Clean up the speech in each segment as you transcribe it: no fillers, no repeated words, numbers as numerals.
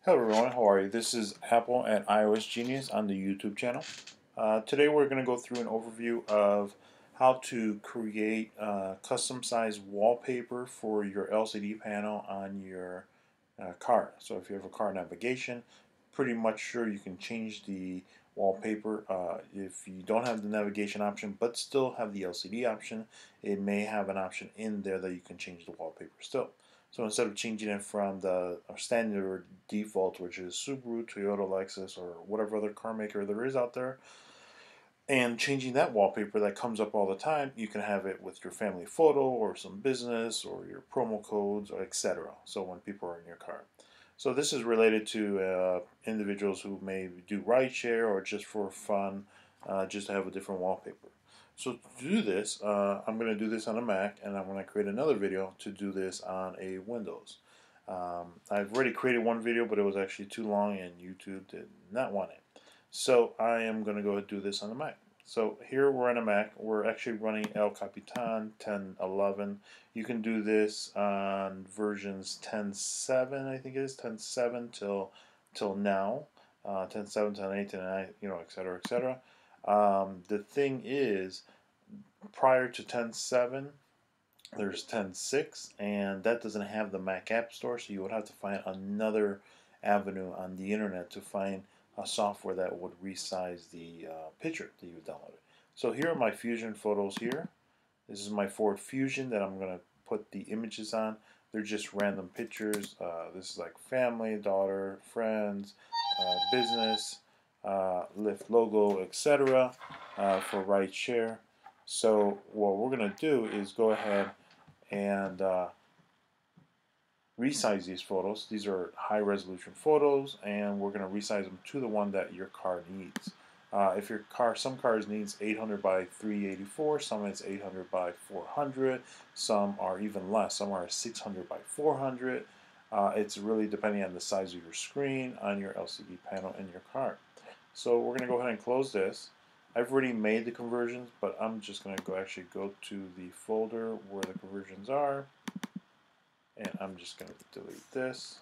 Hello everyone, how are you? This is Apple and iOSGenius on the YouTube channel. Today we're going to go through an overview of how to create custom sized wallpaper for your LCD panel on your car. So if you have a car navigation, pretty much sure you can change the wallpaper. If you don't have the navigation option but still have the LCD option, it may have an option in there that you can change the wallpaper still. So instead of changing it from the standard default, which is Subaru, Toyota, Lexus, or whatever other car maker there is out there, and changing that wallpaper that comes up all the time, you can have it with your family photo or some business or your promo codes, or etc. So when people are in your car. So this is related to individuals who may do rideshare or just for fun, just to have a different wallpaper. So to do this, I'm going to do this on a Mac, and I'm going to create another video to do this on a Windows. I've already created one video, but it was actually too long, and YouTube did not want it. So I am going to go ahead and do this on the Mac. So here we're on a Mac. We're actually running El Capitan 10.11. You can do this on versions 10.7, I think it is 10.7 till now, 10.7, 10.8, 10.9, etc., etc. The thing is, prior to 10.7, there's 10.6, and that doesn't have the Mac App Store, so you would have to find another avenue on the internet to find a software that would resize the picture that you downloaded. So here are my Fusion photos here. This is my Ford Fusion that I'm going to put the images on. They're just random pictures. This is like family, daughter, friends, business, Lyft logo, etc. For rideshare. So what we're going to do is go ahead and resize these photos. These are high resolution photos, and we're going to resize them to the one that your car needs. If your car, some cars needs 800 by 384, some it's 800 by 400, some are even less, some are 600 by 400. It's really depending on the size of your screen on your LCD panel in your car. So we're going to go ahead and close this. I've already made the conversions, but I'm just going to actually go to the folder where the conversions are, and I'm just going to delete this.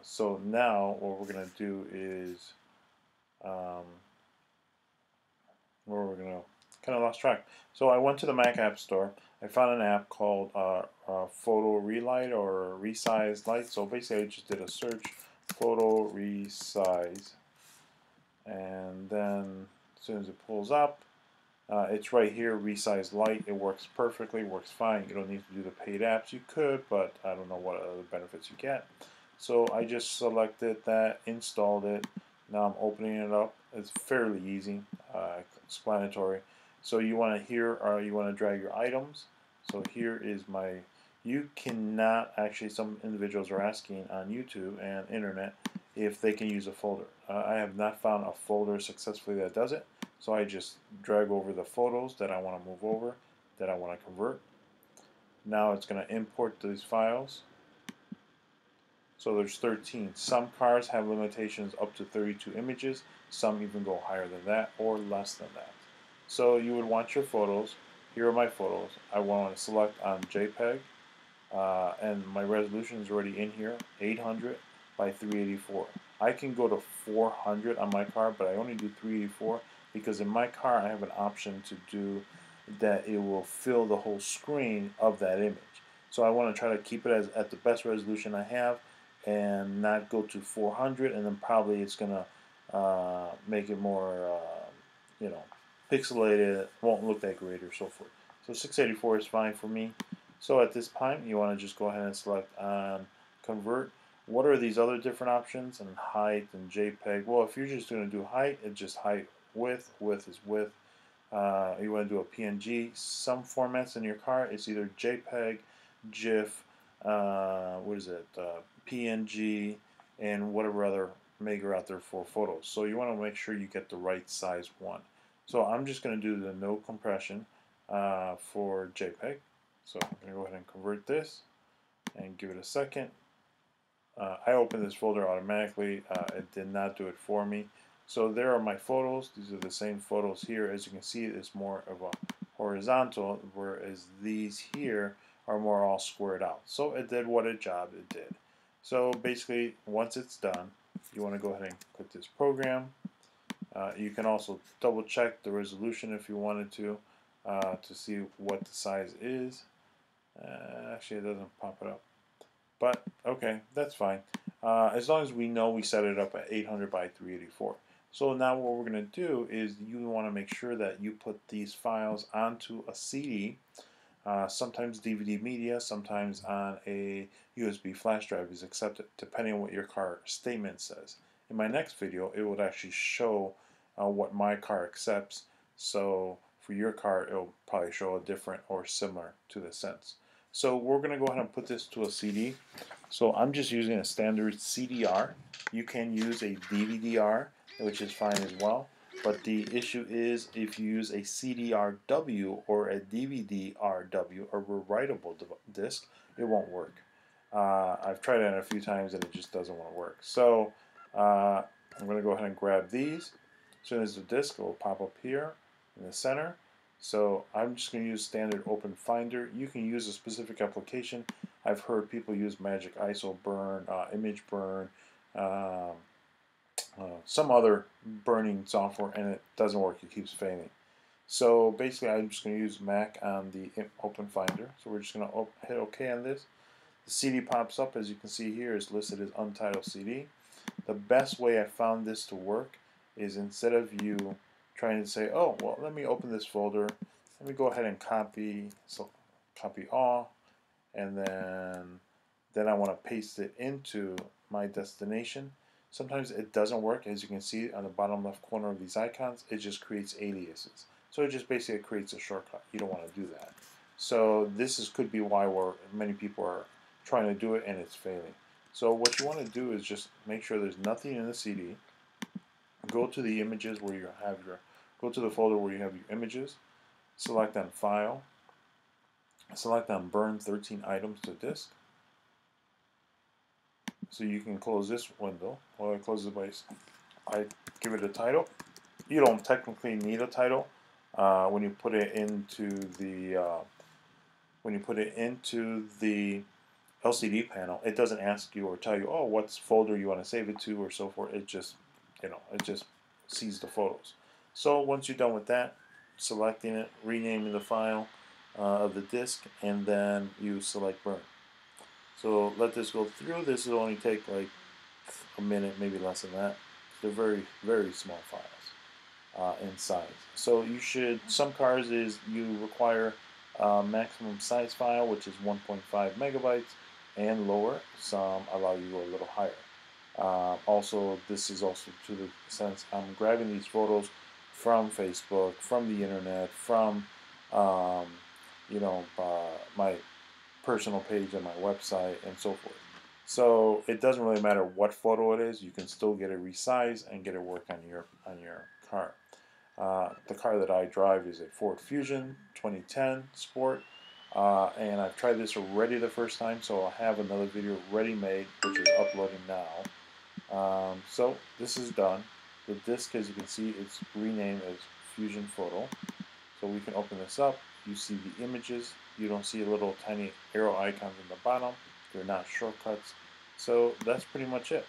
So now what we're going to do is, where we're going to, kind of lost track. So I went to the Mac App Store. I found an app called Photo Relight or Resize Light. So basically I just did a search, Photo Resize, and then as soon as it pulls up, it's right here, Resize Light. It works perfectly, works fine. You don't need to do the paid apps. You could, but I don't know what other benefits you get. So I just selected that, installed it. Now I'm opening it up. It's fairly easy, explanatory. So you want to you want to drag your items. So here is my. You cannot actually. Some individuals are asking on YouTube and internet if they can use a folder. I have not found a folder successfully that does it. So I just drag over the photos that I want to move over, that I want to convert. Now it's going to import these files. So there's 13. Some cars have limitations up to 32 images. Some even go higher than that or less than that. So you would want your photos. Here are my photos. I want to select on JPEG, and my resolution is already in here, 800 by 384. I can go to 400 on my car, but I only do 384 because in my car I have an option to do that it will fill the whole screen of that image. So I want to try to keep it at the best resolution I have and not go to 400, and then probably it's going to make it more, pixelated, won't look that great or so forth. So 684 is fine for me. So at this time, you want to just go ahead and select on Convert. What are these other different options? And height and JPEG. Well, if you're just going to do height, it's just height, width. Width is width. You want to do a PNG. Some formats in your car, it's either JPEG, GIF, PNG, and whatever other maker out there for photos. So you want to make sure you get the right size one. So I'm just going to do the no compression for JPEG. So I'm going to go ahead and convert this and give it a second. I opened this folder automatically. It did not do it for me. So there are my photos. These are the same photos here. As you can see, it's more of a horizontal, whereas these here are more all squared out. So it did what its job it did. So basically, once it's done, you want to go ahead and click this program. You can also double check the resolution if you wanted to see what the size is. Actually, it doesn't pop it up. But okay, that's fine. As long as we know we set it up at 800 by 384. So now what we're going to do is you want to make sure that you put these files onto a CD, sometimes DVD media, sometimes on a USB flash drive is accepted, depending on what your car statement says. In my next video, it would actually show what my car accepts. So for your car, it'll probably show a different or similar to the sense. So we're going to go ahead and put this to a CD. So I'm just using a standard CDR. You can use a DVD-R, which is fine as well. But the issue is if you use a CDRW or a DVD-RW, or rewritable disc, it won't work. I've tried it a few times and it just doesn't want to work. So I'm going to go ahead and grab these. As soon as the disc will pop up here in the center. So I'm just going to use standard Open Finder. You can use a specific application. I've heard people use Magic ISO Burn, Image Burn, some other burning software, and it doesn't work. It keeps failing. So basically, I'm just going to use Mac on the Open Finder. So we're just going to hit OK on this. The CD pops up, as you can see here, is listed as Untitled CD. The best way I found this to work is instead of you trying to say, oh, well, let me open this folder, let me go ahead and copy, so copy all, and then I want to paste it into my destination. Sometimes it doesn't work. As you can see on the bottom left corner of these icons, it just creates aliases. So it just basically creates a shortcut. You don't want to do that. So this could be why many people are trying to do it and it's failing. So what you want to do is just make sure there's nothing in the CD. Go to the images where you have go to the folder where you have your images. Select on File. Select on Burn 13 items to disk. So you can close this window. Well, I close it by, I give it a title. You don't technically need a title when you put it into the LCD panel. It doesn't ask you or tell you, oh, what folder you want to save it to or so forth. It just, it just sees the photos. So once you're done with that, selecting it, renaming the file of the disk, and then you select Burn. So let this go through. This will only take like a minute, maybe less than that. They're very, very small files in size. So you should, some cars you require maximum size file, which is 1.5 megabytes and lower. Some allow you to go a little higher. Also, this is also to the sense I'm grabbing these photos from Facebook, from the internet, from my personal page on my website, and so forth. So it doesn't really matter what photo it is. You can still get it resized and get it work on your car. The car that I drive is a Ford Fusion 2010 Sport, and I've tried this already the first time, so I'll have another video ready made, which is uploading now. So this is done. The disc, as you can see, it's renamed as Fusion Photo. So we can open this up. You see the images. You don't see little tiny arrow icons in the bottom. They're not shortcuts. So that's pretty much it.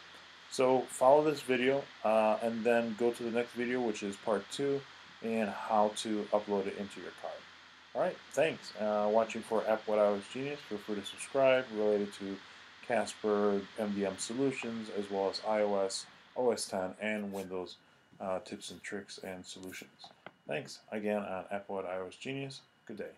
So follow this video and then go to the next video, which is part 2, and how to upload it into your card. Alright, thanks. Watching for iOSGenius. Feel free to subscribe related to Casper, MDM solutions, as well as iOS, OS X, and Windows tips and tricks and solutions. Thanks again on iOSGenius. Good day.